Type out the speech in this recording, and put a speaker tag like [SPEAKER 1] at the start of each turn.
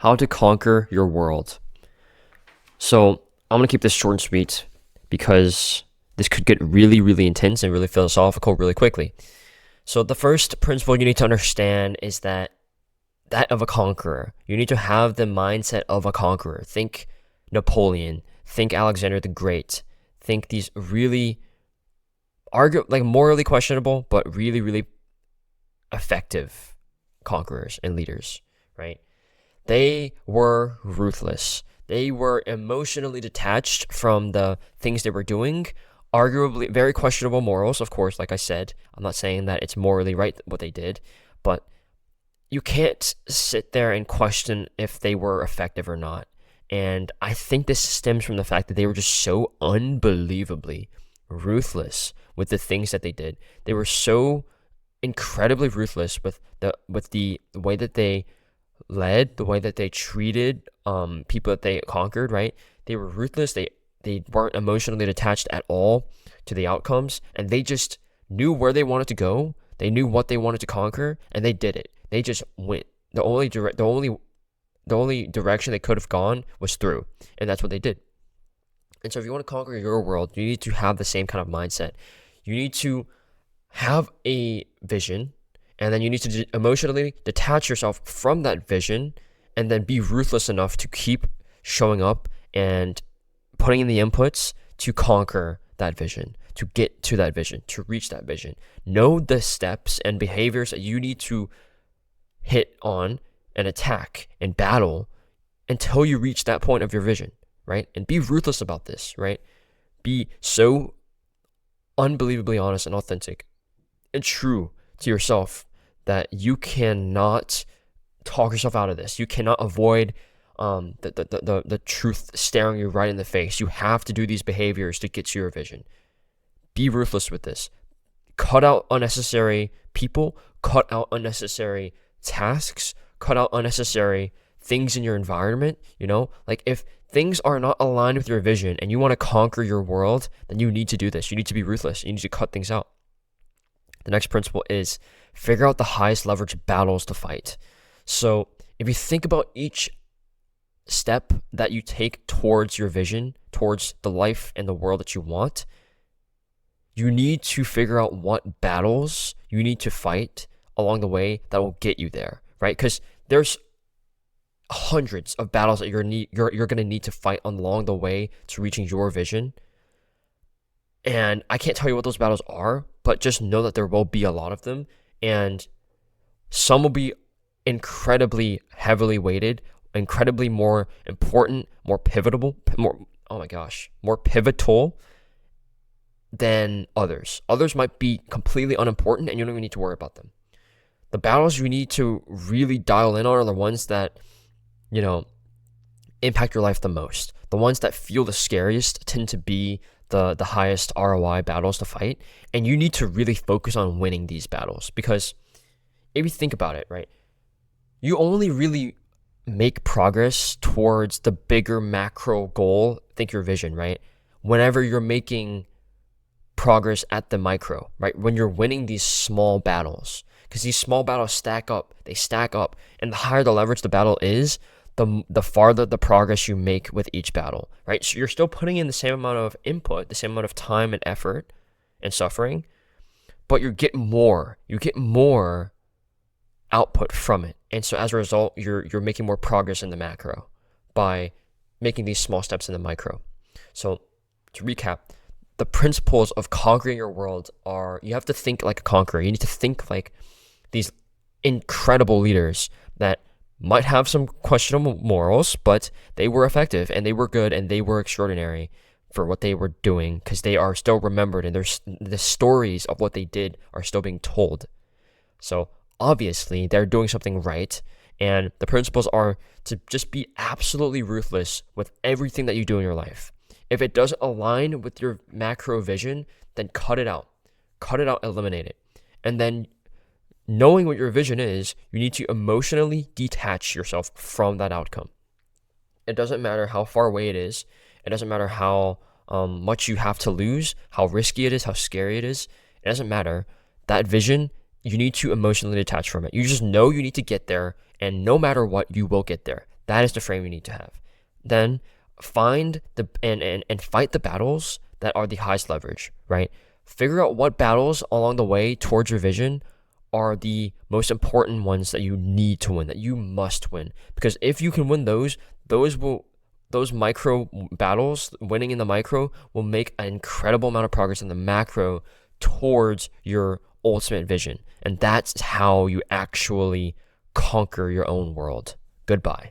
[SPEAKER 1] How to conquer your world. So I'm going to keep this short and sweet because this could get really, really intense and really philosophical really quickly. So the first principle you need to understand is that of a conqueror. You need to have the mindset of a conqueror. Think Napoleon, think Alexander the Great, think these really morally questionable but really, really effective conquerors and leaders, right? They were ruthless. They were emotionally detached from the things they were doing, arguably very questionable morals, of course, like I said. I'm not saying that it's morally right what they did, but you can't sit there and question if they were effective or not. And I think this stems from the fact that they were just so unbelievably ruthless with the things that they did. They were so incredibly ruthless with the way that they led, the way that they treated people that they conquered, right? They were ruthless. They weren't emotionally attached at all to the outcomes, and they just knew where they wanted to go. They knew what they wanted to conquer, and they did it. They just went. The only direction they could have gone was through, and that's what they did. And so if you want to conquer your world, you need to have the same kind of mindset. You need to have a vision, and then you need to emotionally detach yourself from that vision, and then be ruthless enough to keep showing up and putting in the inputs to conquer that vision, to get to that vision, to reach that vision. Know the steps and behaviors that you need to hit on and attack and battle until you reach that point of your vision, right? And be ruthless about this, right? Be so unbelievably honest and authentic and true to yourself that you cannot talk yourself out of this. You cannot avoid the truth staring you right in the face. You have to do these behaviors to get to your vision. Be ruthless with this. Cut out unnecessary people, cut out unnecessary tasks, cut out unnecessary things in your environment. Like if things are not aligned with your vision and you want to conquer your world, then you need to do this. You need to be ruthless. You need to cut things out. The next principle is figure out the highest leverage battles to fight. So if you think about each step that you take towards your vision, towards the life and the world that you want, you need to figure out what battles you need to fight along the way that will get you there, right? Because there's hundreds of battles that you're going to need to fight along the way to reaching your vision. And I can't tell you what those battles are, but just know that there will be a lot of them, and some will be incredibly heavily weighted, incredibly more important, more pivotal than others. Others might be completely unimportant and you don't even need to worry about them. The battles you need to really dial in on are the ones that, impact your life the most. The ones that feel the scariest tend to be the highest ROI battles to fight. And you need to really focus on winning these battles, because if you think about it, right, you only really make progress towards the bigger macro goal, think your vision, right, whenever you're making progress at the micro, right, when you're winning these small battles. Because these small battles stack up, and the higher the leverage the battle is, the farther the progress you make with each battle, right? So you're still putting in the same amount of input, the same amount of time and effort and suffering, but you get more output from it. And so as a result, you're making more progress in the macro by making these small steps in the micro. So to recap, the principles of conquering your world are, you have to think like a conqueror. You need to think like these incredible leaders that might have some questionable morals, but they were effective and they were good and they were extraordinary for what they were doing, because they are still remembered and the stories of what they did are still being told. So obviously they're doing something right, and the principles are to just be absolutely ruthless with everything that you do in your life. If it doesn't align with your macro vision, then cut it out, eliminate it. And then knowing what your vision is, you need to emotionally detach yourself from that outcome. It doesn't matter how far away it is. It doesn't matter how much you have to lose, how risky it is, how scary it is. It doesn't matter. That vision, you need to emotionally detach from it. You just know you need to get there, and no matter what, you will get there. That is the frame you need to have. Then find the and fight the battles that are the highest leverage, right? Figure out what battles along the way towards your vision are the most important ones that you need to win, that you must win. Because if you can win those micro battles, winning in the micro will make an incredible amount of progress in the macro towards your ultimate vision. And that's how you actually conquer your own world. Goodbye.